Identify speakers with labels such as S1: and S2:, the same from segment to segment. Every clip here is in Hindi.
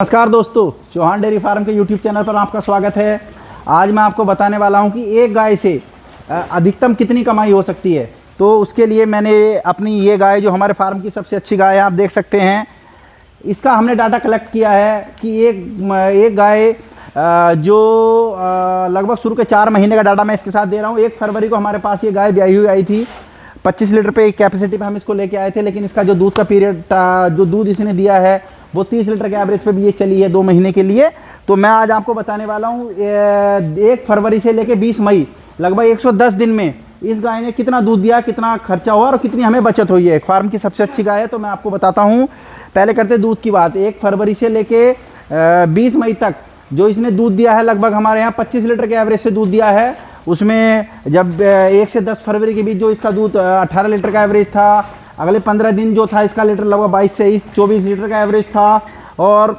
S1: नमस्कार दोस्तों, चौहान डेयरी फार्म के यूट्यूब चैनल पर आपका स्वागत है। आज मैं आपको बताने वाला हूं कि एक गाय से अधिकतम कितनी कमाई हो सकती है। तो उसके लिए मैंने अपनी ये गाय जो हमारे फार्म की सबसे अच्छी गाय है, आप देख सकते हैं, इसका हमने डाटा कलेक्ट किया है कि एक गाय जो लगभग शुरू के 4 महीने का डाटा मैं इसके साथ दे रहा हूँ। 1 फरवरी को हमारे पास ये गाय ब्याई हुई आई थी। 25 लीटर पे एक कैपेसिटी पे हम इसको लेके आए थे, लेकिन इसका जो दूध का पीरियड जो दूध इसने दिया है वो 30 लीटर के एवरेज पे भी ये चली है 2 महीने के लिए। तो मैं आज आपको बताने वाला हूँ 1 फरवरी से लेके 20 मई लगभग 110 दिन में इस गाय ने कितना दूध दिया, कितना खर्चा हुआ और कितनी हमें बचत हुई है। फार्म की सबसे अच्छी गाय है, तो मैं आपको बताता हूँ। पहले करते दूध की बात। 1 फरवरी से लेके 20 मई तक जो इसने दूध दिया है, लगभग हमारे यहाँ 25 लीटर के एवरेज से दूध दिया है। उसमें जब 1 से 10 फरवरी के बीच जो इसका दूध 18 लीटर का एवरेज था, अगले 15 दिन जो था इसका लीटर लगभग 22 से 24 लीटर का एवरेज था, और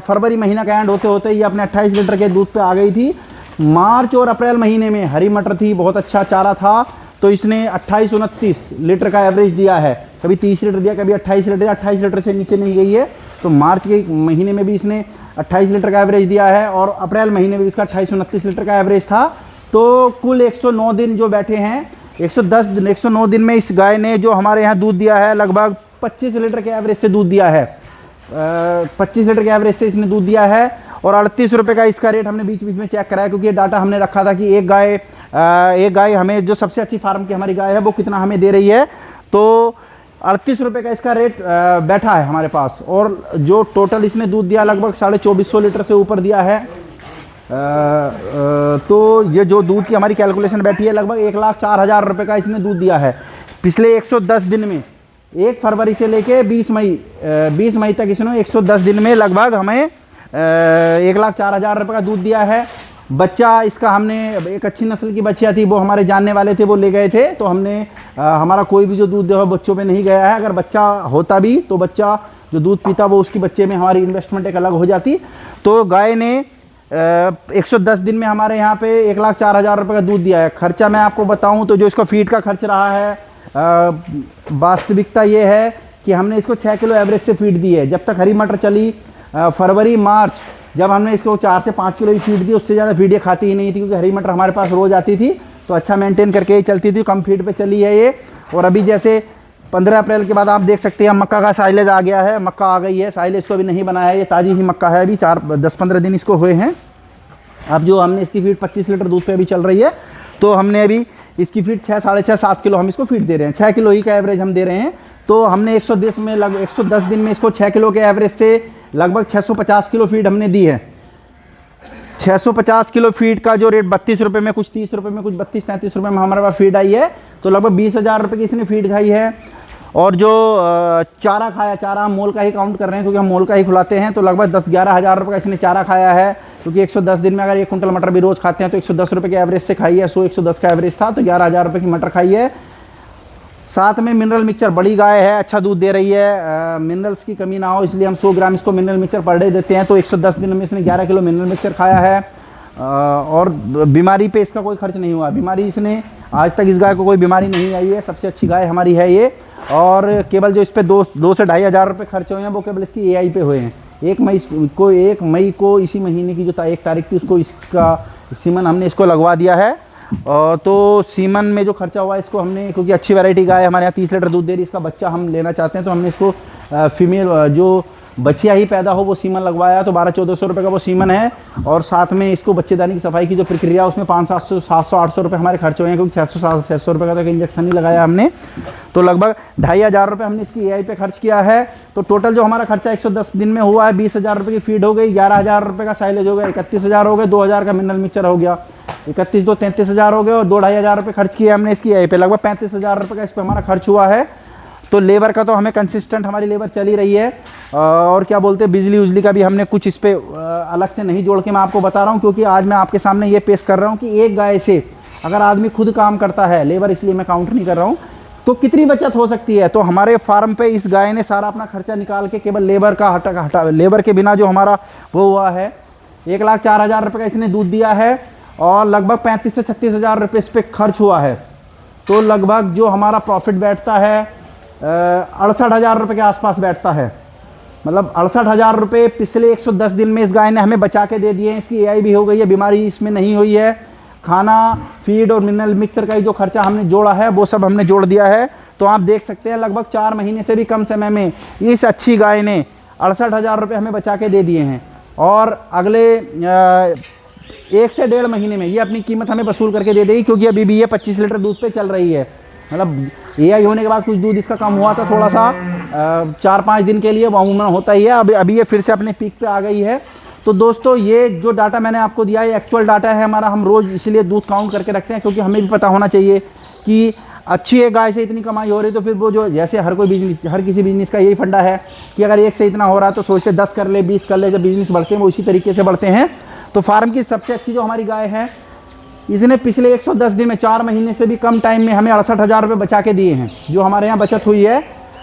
S1: फरवरी महीना का एंड होते होते ही अपने 28 लीटर के दूध पे आ गई थी। मार्च और अप्रैल महीने में हरी मटर थी, बहुत अच्छा चारा था, तो इसने 28-29 लीटर का एवरेज दिया है। कभी 30 लीटर दिया, कभी 28 लीटर दिया, 28 लीटर से नीचे नहीं गई है। तो मार्च के महीने में भी इसने 28 लीटर का एवरेज दिया है, और अप्रैल महीने में भी इसका 28-29 लीटर का एवरेज था। तो कुल 109 दिन जो बैठे हैं, 109 दिन में इस गाय ने जो हमारे यहाँ दूध दिया है, लगभग 25 लीटर के एवरेज से दूध दिया है। 25 लीटर के एवरेज से इसने दूध दिया है, और 38 रुपये का इसका रेट हमने बीच बीच में चेक कराया, क्योंकि ये डाटा हमने रखा था कि एक गाय हमें जो सबसे अच्छी फार्म की हमारी गाय है वो कितना हमें दे रही है। तो 38 रुपये का इसका रेट बैठा है हमारे पास, और जो टोटल इसने दूध दिया लगभग 2450 लीटर से ऊपर दिया है। तो ये जो दूध की हमारी कैलकुलेशन बैठी है, लगभग 1,04,000 रुपये का इसने दूध दिया है पिछले 110 दिन में। 1 फरवरी से लेके 20 मई तक इसने 110 दिन में लगभग हमें 1,04,000 रुपये का दूध दिया है। बच्चा इसका हमने एक अच्छी नस्ल की बच्चियाँ थी, वो हमारे जानने वाले थे, वो ले गए थे। तो हमने हमारा कोई भी जो दूध दिया बच्चों पे नहीं गया है। अगर बच्चा होता भी तो बच्चा जो दूध पीता वो उसकी बच्चे में हमारी इन्वेस्टमेंट एक अलग हो जाती। तो गाय ने 110 दिन में हमारे यहाँ पे 1,04,000 रुपये का दूध दिया है। खर्चा मैं आपको बताऊँ तो जो इसका फीड का खर्च रहा है, वास्तविकता ये है कि हमने इसको 6 किलो एवरेज से फीड दी है। जब तक हरी मटर चली, फरवरी मार्च, जब हमने इसको 4 से 5 किलो ही फीड दी, उससे ज़्यादा फीड ये खाती ही नहीं थी, क्योंकि हरी मटर हमारे पास रोज़ आती थी, तो अच्छा मेंटेन करके ही चलती थी। कम फीड पे चली है ये। और अभी जैसे 15 अप्रैल के बाद आप देख सकते हैं मक्का का साइलेज आ गया है, मक्का आ गई है। साइलेज को अभी नहीं बनाया है, ये ताज़ी ही मक्का है, अभी 10-15 दिन इसको हुए हैं। अब जो हमने इसकी फीड 25 लीटर दूध पे अभी चल रही है, तो हमने अभी इसकी फीड 6, 6.5, 7 किलो हम इसको फीड दे रहे हैं। 6 किलो ही का एवरेज हम दे रहे हैं। तो हमने 110 दिन में इसको 6 किलो के एवरेज से लगभग 650 किलो फीड हमने दी है। 650 किलो फीड का जो रेट 32 रुपये में, कुछ 30 रुपये में, कुछ 32-33 रुपये में हमारे पास फीड आई है। तो लगभग 20,000 रुपये की इसने फीड खाई है। और जो चारा खाया, चारा हम मोल का ही काउंट कर रहे हैं, क्योंकि हम मोल का ही खुलाते हैं। तो लगभग 10-11 हज़ार रुपये का इसने चारा खाया है, क्योंकि 110 दिन में अगर 1 कुंटल मटर भी रोज़ खाते हैं तो 110 रुपये के एवरेज से खाई है। 110 का एवरेज था, तो 11,000 रुपये की मटर खाई है। साथ में मिनरल मिक्सचर, बड़ी गाय है, अच्छा दूध दे रही है, मिनरल्स की कमी ना हो इसलिए हम 100 ग्राम इसको मिनरल मिक्सचर पर डे देते हैं। तो 110 दिन में इसने 11 किलो मिनरल मिक्सचर खाया है। और बीमारी पे इसका कोई खर्च नहीं हुआ। बीमारी इसने आज तक, इस गाय को कोई बीमारी नहीं आई है। सबसे अच्छी गाय हमारी है ये। और केवल जो इस पर 2 से 2,500 रुपये खर्च हुए हैं, वो केवल इसकी एआई पे हुए हैं। 1 मई को इसी महीने की जो 1 तारीख थी, उसको इसका सीमन हमने इसको लगवा दिया है। तो सीमन में जो खर्चा हुआ इसको हमने, क्योंकि अच्छी वैरायटी गाय हमारे यहाँ 30 लीटर दूध दे रही, इसका बच्चा हम लेना चाहते हैं, तो हमने इसको फीमेल जो बच्चिया ही पैदा हो वो सीमन लगवाया। तो 1200-1400 रुपये का वो सीमन है। और साथ में इसको बच्चेदानी की सफाई की जो प्रक्रिया, उसमें 500-700-800 रुपये हमारे खर्च हुए हैं, क्योंकि 600 रुपये का तो इंजेक्शन ही लगाया हमने। तो लगभग 2,500 रुपये हमने इसकी एआई पे खर्च किया है। तो टोटल जो हमारा खर्चा 110 दिन में हुआ है, 20,000 रुपये की फीड हो गई, 11,000 रुपये का साइलेज हो गया, 31,000 हो गए, 2,000 का मिनरल मिक्सचर हो गया, 31-2 33,000 हो गए, और 2,500 रुपये खर्च किए हमने इसकी एआई पे। लगभग 35,000 रुपये का इस पर हमारा खर्च हुआ है। तो लेबर का तो हमें कंसिस्टेंट हमारी लेबर चली रही है। और क्या बोलते हैं, बिजली उजली का भी हमने कुछ इस पर अलग से नहीं जोड़ के मैं आपको बता रहा हूँ, क्योंकि आज मैं आपके सामने ये पेश कर रहा हूँ कि एक गाय से अगर आदमी खुद काम करता है, लेबर इसलिए मैं काउंट नहीं कर रहा हूँ, तो कितनी बचत हो सकती है। तो हमारे फार्म पे इस गाय ने सारा अपना खर्चा निकाल के केवल लेबर का हटा लेबर के बिना जो हमारा वो हुआ है, 1,04,000 रुपये का इसने दूध दिया है, और लगभग 35 से 36,000 रुपये इस पर खर्च हुआ है। तो लगभग जो हमारा प्रॉफिट बैठता है 68,000 रुपये के आसपास बैठता है। मतलब 68,000 रुपये पिछले 110 दिन में इस गाय ने हमें बचा के दे दिए हैं। इसकी एआई भी हो गई है, बीमारी इसमें नहीं हुई है। खाना, फीड और मिनरल मिक्सर का जो खर्चा हमने जोड़ा है वो सब हमने जोड़ दिया है। तो आप देख सकते हैं लगभग 4 महीने से भी कम समय में इस अच्छी गाय ने 68,000 रुपये हमें बचा के दे दिए हैं। और अगले 1 से 1.5 महीने में ये अपनी कीमत हमें वसूल करके दे देगी, क्योंकि अभी भी ये 25 लीटर दूध पे चल रही है। मतलब एआई होने के बाद कुछ दूध इसका कम हुआ था थोड़ा सा, 4-5 दिन के लिए, वो अमूमन होता ही है। अभी ये फिर से अपने पीक पे आ गई है। तो दोस्तों ये जो डाटा मैंने आपको दिया है एक्चुअल डाटा है हमारा, हम रोज़ इसीलिए दूध काउंट करके रखते हैं, क्योंकि हमें भी पता होना चाहिए कि अच्छी एक गाय से इतनी कमाई हो रही है। तो फिर वो जो जैसे हर कोई बिजनेस, हर किसी बिजनेस का यही फंडा है कि अगर एक से इतना हो रहा है तो सोचते 10 कर ले, 20 कर ले। जब बिजनेस बढ़ते हैं वो इसी तरीके से बढ़ते हैं। तो फार्म की सबसे अच्छी जो हमारी गाय है, इसने पिछले 110 दिन में 4 महीने से भी कम टाइम में हमें 68,000 रुपये बचा के दिए हैं, जो हमारे यहाँ बचत हुई है।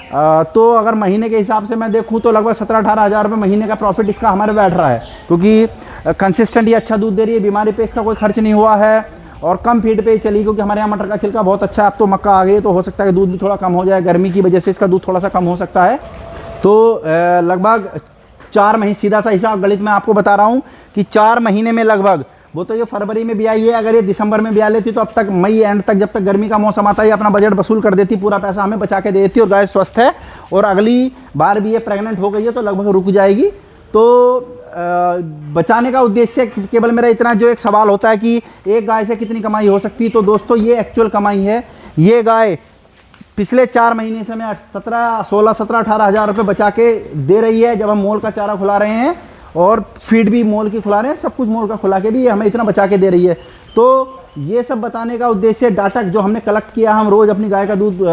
S1: तो अगर महीने के हिसाब से मैं देखूँ तो लगभग 17-18 हज़ार रुपये महीने का प्रॉफिट इसका हमारे बैठ रहा है, क्योंकि कंसिस्टेंट ये अच्छा दूध दे रही है, बीमारी पे इसका कोई खर्च नहीं हुआ है और कम फीड पे ही चली, क्योंकि हमारे यहाँ मटर का छिलका बहुत अच्छा है। अब तो मक्का आ गई तो हो सकता है कि दूध भी थोड़ा कम हो जाए, गर्मी की वजह से इसका दूध थोड़ा सा कम हो सकता है। तो लगभग 4 महीने, सीधा सा हिसाब गणित में आपको बता रहा हूँ कि 4 महीने में लगभग, वो तो ये फरवरी में ब्याई है, अगर ये दिसंबर में ब्याह लेती तो अब तक मई एंड तक, जब तक गर्मी का मौसम आता है, अपना बजट वसूल कर देती, पूरा पैसा हमें बचा के दे देती और गाय स्वस्थ है। और अगली बार भी ये प्रेग्नेंट हो गई है तो लगभग रुक जाएगी। तो बचाने का उद्देश्य केवल मेरा इतना, जो एक सवाल होता है कि एक गाय से कितनी कमाई हो सकती है, तो दोस्तों ये एक्चुअल कमाई है। ये गाय पिछले 4 महीने से हमें 18 हज़ार रुपये बचा के दे रही है, जब हम मोल का चारा खुला रहे हैं और फीड भी मोल की खुला रहे हैं, सब कुछ मोल का खुला के भी हमें इतना बचा के दे रही है। तो ये सब बताने का उद्देश्य, डाटा जो हमने कलेक्ट किया, हम रोज़ अपनी गाय का दूध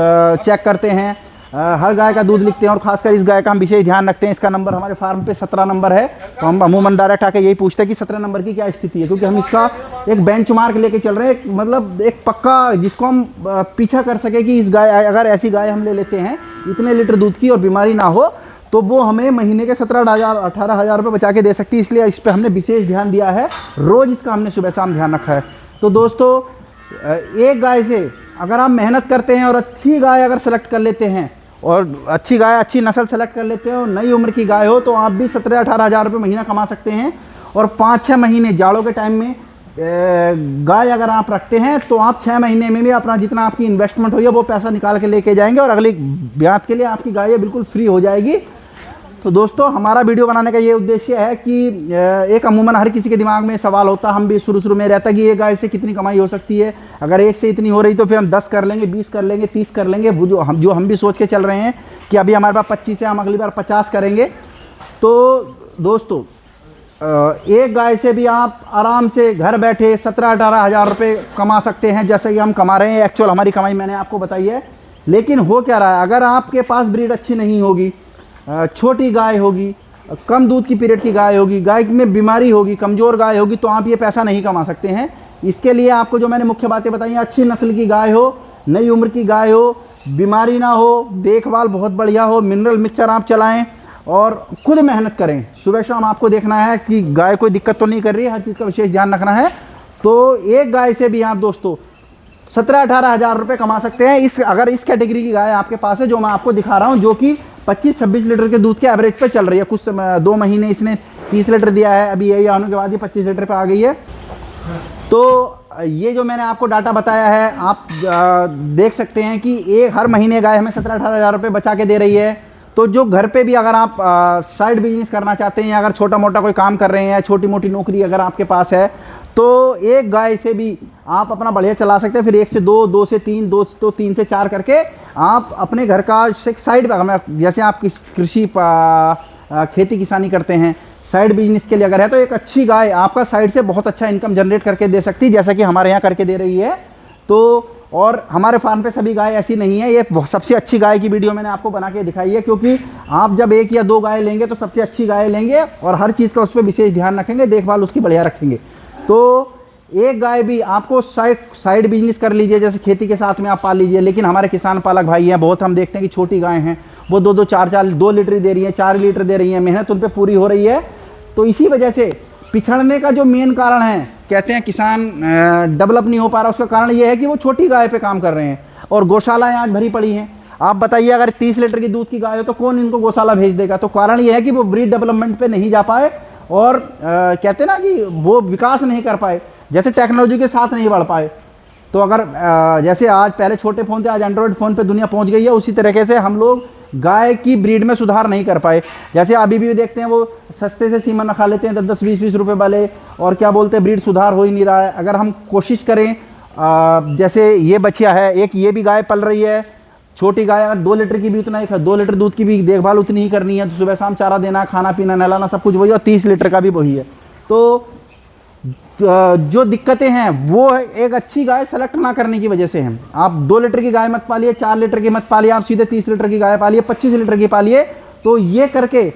S1: चेक करते हैं, हर गाय का दूध लिखते हैं और खासकर इस गाय का हम विशेष ध्यान रखते हैं। इसका नंबर हमारे फार्म पे 17 नंबर है, तो हम अमूमन डायरेक्ट आके यही पूछते हैं कि 17 नंबर की क्या स्थिति है, क्योंकि हम इसका एक बेंचमार्क लेके चल रहे हैं, मतलब एक पक्का जिसको हम पीछा कर सके कि इस गाय, अगर ऐसी गाय हम ले लेते हैं इतने लीटर दूध की और बीमारी ना हो, तो वो हमें महीने के 18 हज़ार रुपये बचा के दे सकती है। इसलिए इस पर हमने विशेष ध्यान दिया है, रोज़ इसका हमने सुबह शाम ध्यान रखा है। तो दोस्तों एक गाय से अगर आप मेहनत करते हैं और अच्छी गाय अगर सेलेक्ट कर लेते हैं, और अच्छी गाय, अच्छी नस्ल सेलेक्ट कर लेते हैं और नई उम्र की गाय हो, तो आप भी 17-18 हज़ार रुपये महीना कमा सकते हैं। और 5-6 महीने जाड़ों के टाइम में गाय अगर आप रखते हैं तो आप 6 महीने में भी अपना जितना आपकी इन्वेस्टमेंट हुई है वो पैसा निकाल के लेके जाएंगे और अगली ब्यात के लिए आपकी गाय बिल्कुल फ्री हो जाएगी। तो दोस्तों हमारा वीडियो बनाने का ये उद्देश्य है कि एक अमूमन हर किसी के दिमाग में सवाल होता, हम भी शुरू में रहता कि ये गाय से कितनी कमाई हो सकती है, अगर एक से इतनी हो रही तो फिर हम 10 कर लेंगे, 20 कर लेंगे, 30 कर लेंगे, वो जो हम भी सोच के चल रहे हैं कि अभी हमारे पास 25 है, हम अगली बार 50 करेंगे। तो दोस्तों एक गाय से भी आप आराम से घर बैठे 17-18 हज़ार रुपये कमा सकते हैं, जैसे कि हम कमा रहे हैं। एक्चुअल हमारी कमाई मैंने आपको बताई है। लेकिन हो क्या रहा है, अगर आपके पास ब्रीड अच्छी नहीं होगी, छोटी गाय होगी, कम दूध की पीरियड की गाय होगी, गाय में बीमारी होगी, कमज़ोर गाय होगी, तो आप ये पैसा नहीं कमा सकते हैं। इसके लिए आपको जो मैंने मुख्य बातें बताई हैं, अच्छी नस्ल की गाय हो, नई उम्र की गाय हो, बीमारी ना हो, देखभाल बहुत बढ़िया हो, मिनरल मिक्सचर आप चलाएं और खुद मेहनत करें। सुबह शाम आपको देखना है कि गाय कोई दिक्कत तो नहीं कर रही है, हर चीज़ का विशेष ध्यान रखना है। तो एक गाय से भी आप दोस्तों 17-18 हज़ार रुपये कमा सकते हैं। अगर इस कैटेगरी की गाय आपके पास है, जो मैं आपको दिखा रहा हूँ, जो कि 25-26 लीटर के दूध के एवरेज पे चल रही है। कुछ 2 महीने इसने 30 लीटर दिया है, अभी यही आने के बाद ये 25 लीटर पे आ गई है। तो ये जो मैंने आपको डाटा बताया है, आप देख सकते हैं कि हर महीने गाय हमें 17-18 हज़ार रुपये बचा के दे रही है। तो जो घर पे भी अगर आप साइड बिजनेस करना चाहते हैं, या अगर छोटा मोटा कोई काम कर रहे हैं, छोटी मोटी नौकरी अगर आपके पास है, तो एक गाय से भी आप अपना बढ़िया चला सकते हैं। फिर 1 से 2, 2 से 3, 2 तो 3 से 4 करके आप अपने घर का साइड पर, जैसे आप कृषि खेती किसानी करते हैं, साइड बिजनेस के लिए अगर है, तो एक अच्छी गाय आपका साइड से बहुत अच्छा इनकम जनरेट करके दे सकती है, जैसा कि हमारे यहाँ करके दे रही है। तो और हमारे फार्म पे सभी गाय ऐसी नहीं है। ये सबसे अच्छी गाय की वीडियो मैंने आपको बना के दिखाई है, क्योंकि आप जब 1 या 2 गाय लेंगे तो सबसे अच्छी गाय लेंगे और हर चीज़ का उस पर विशेष ध्यान रखेंगे, देखभाल उसकी बढ़िया रखेंगे। तो एक गाय भी आपको साइड बिजनेस कर लीजिए, जैसे खेती के साथ में आप पाल लीजिए। लेकिन हमारे किसान पालक भाई हैं, बहुत हम देखते हैं कि छोटी गाय हैं, वो 2-2, 4-4, 2 लीटर दे रही हैं, 4 लीटर दे रही हैं, मेहनत उन पर पूरी हो रही है। तो इसी वजह से पिछड़ने का जो मेन कारण है, कहते हैं किसान डेवलप नहीं हो पा रहा, उसका कारण ये है कि वो छोटी गाय पे काम कर रहे हैं और गौशालाएं आज भरी पड़ी हैं। आप बताइए, अगर 30 लीटर की दूध की गाय हो तो कौन इनको गौशाला भेज देगा? तो कारण ये है कि वो ब्रीड डेवलपमेंट पे नहीं जा पाए और कहते हैं ना कि वो विकास नहीं कर पाए, जैसे टेक्नोलॉजी के साथ नहीं बढ़ पाए। तो अगर जैसे आज पहले छोटे फ़ोन थे, आज एंड्रॉयड फ़ोन पे दुनिया पहुंच गई है, उसी तरीके से हम लोग गाय की ब्रीड में सुधार नहीं कर पाए। जैसे अभी भी देखते हैं वो सस्ते से सीमन रखा लेते हैं 10-10, 20-20 रुपए वाले, और क्या बोलते हैं, ब्रीड सुधार हो ही नहीं रहा है। अगर हम कोशिश करें, जैसे ये बछिया है, एक ये भी गाय पल रही है, छोटी गाय, अगर 2 लीटर की भी उतना ही, 2 लीटर दूध की भी देखभाल उतनी ही करनी है, तो सुबह शाम चारा देना, खाना पीना, नहलाना, सब कुछ वही, और 30 लीटर का भी वही है। तो जो दिक्कतें हैं वो एक अच्छी गाय सेलेक्ट ना करने की वजह से हैं। आप 2 लीटर की गाय मत पालिए, 4 लीटर की मत पालिए, आप सीधे 30 लीटर की गाय पालिए, 25 लीटर की पालिए। तो ये करके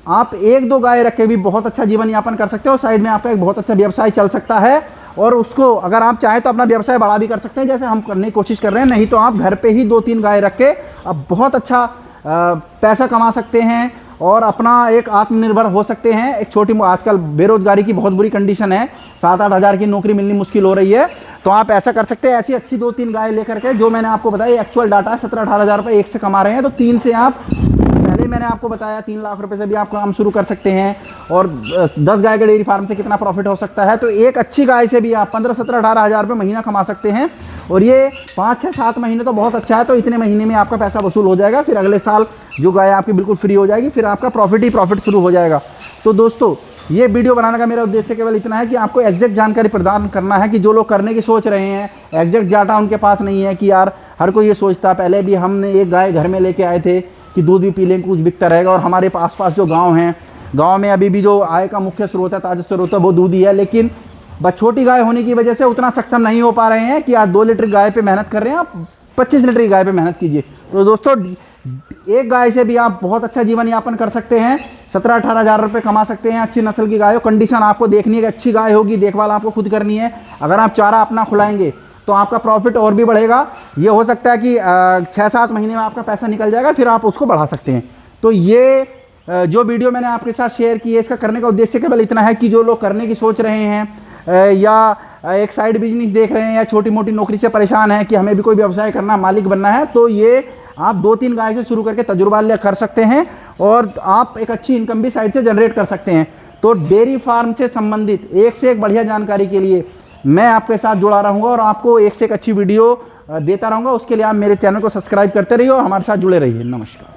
S1: आप 1-2 गाय रख के भी बहुत अच्छा जीवन यापन कर सकते हो, साइड में आपका एक बहुत अच्छा व्यवसाय चल सकता है, और उसको अगर आप चाहें तो अपना व्यवसाय बड़ा भी कर सकते हैं, जैसे हम करने की कोशिश कर रहे हैं। नहीं तो आप घर पे ही 2-3 गाय रख के आप बहुत अच्छा पैसा कमा सकते हैं और अपना एक आत्मनिर्भर हो सकते हैं। एक छोटी, आजकल बेरोजगारी की बहुत बुरी कंडीशन है, 7-8 हज़ार की नौकरी मिलनी मुश्किल हो रही है, तो आप ऐसा कर सकते हैं, ऐसी अच्छी 2-3 गाय लेकर के, जो मैंने आपको बताया एक्चुअल डाटा है, 17-18 हज़ार रुपये एक से कमा रहे हैं, तो 3 से आप, पहले ही मैंने आपको बताया 3 लाख रुपए से भी आप काम शुरू कर सकते हैं। और 10 गाय के डेयरी फार्म से कितना प्रॉफिट हो सकता है, तो एक अच्छी गाय से भी आप 15-17-18 हज़ार रुपये महीना कमा सकते हैं। और ये 5-6-7 महीने तो बहुत अच्छा है, तो इतने महीने में आपका पैसा वसूल हो जाएगा, फिर अगले साल जो गाय आपकी बिल्कुल फ्री हो जाएगी, फिर आपका प्रॉफिट ही प्रॉफिट शुरू हो जाएगा। तो दोस्तों, ये वीडियो बनाने का मेरा उद्देश्य केवल इतना है कि आपको एग्जैक्ट जानकारी प्रदान करना है कि जो लोग करने की सोच रहे हैं, एग्जैक्ट डाटा उनके पास नहीं है, कि यार हर कोई ये सोचता, पहले भी हमने एक गाय घर में लेके आए थे कि दूध भी पी लें, कुछ बिकता रहेगा, और हमारे आसपास जो गाँव हैं, गाँव में अभी भी जो आय का मुख्य स्रोत है, ताजा स्रोत है, वो दूध ही है। लेकिन बस छोटी गाय होने की वजह से उतना सक्षम नहीं हो पा रहे हैं कि आज 2 लीटर गाय पे मेहनत कर रहे हैं, आप 25 लीटर की गाय पे मेहनत कीजिए। तो दोस्तों, एक गाय से भी आप बहुत अच्छा जीवन यापन कर सकते हैं, 17-18 हज़ार रुपये कमा सकते हैं। अच्छी नस्ल की गाय हो, कंडीशन आपको देखनी है कि अच्छी गाय होगी, देखभाल आपको खुद करनी है। अगर आप चारा अपना खुलाएंगे तो आपका प्रॉफिट और भी बढ़ेगा। ये हो सकता है कि 6-7 महीने में आपका पैसा निकल जाएगा, फिर आप उसको बढ़ा सकते हैं। तो ये जो वीडियो मैंने आपके साथ शेयर की है, इसका करने का उद्देश्य केवल इतना है कि जो लोग करने की सोच रहे हैं, या एक साइड बिजनेस देख रहे हैं, या छोटी मोटी नौकरी से परेशान है कि हमें भी कोई व्यवसाय करना, मालिक बनना है, तो ये आप 2-3 गाय से शुरू करके तजुर्बा ले कर सकते हैं, और आप एक अच्छी इनकम भी साइड से जनरेट कर सकते हैं। तो डेयरी फार्म से संबंधित एक से एक बढ़िया जानकारी के लिए मैं आपके साथ जुड़ा रहूँगा, और आपको एक से एक अच्छी वीडियो देता रहूँगा। उसके लिए आप मेरे चैनल को सब्सक्राइब करते रहिए और हमारे साथ जुड़े रहिए। नमस्कार।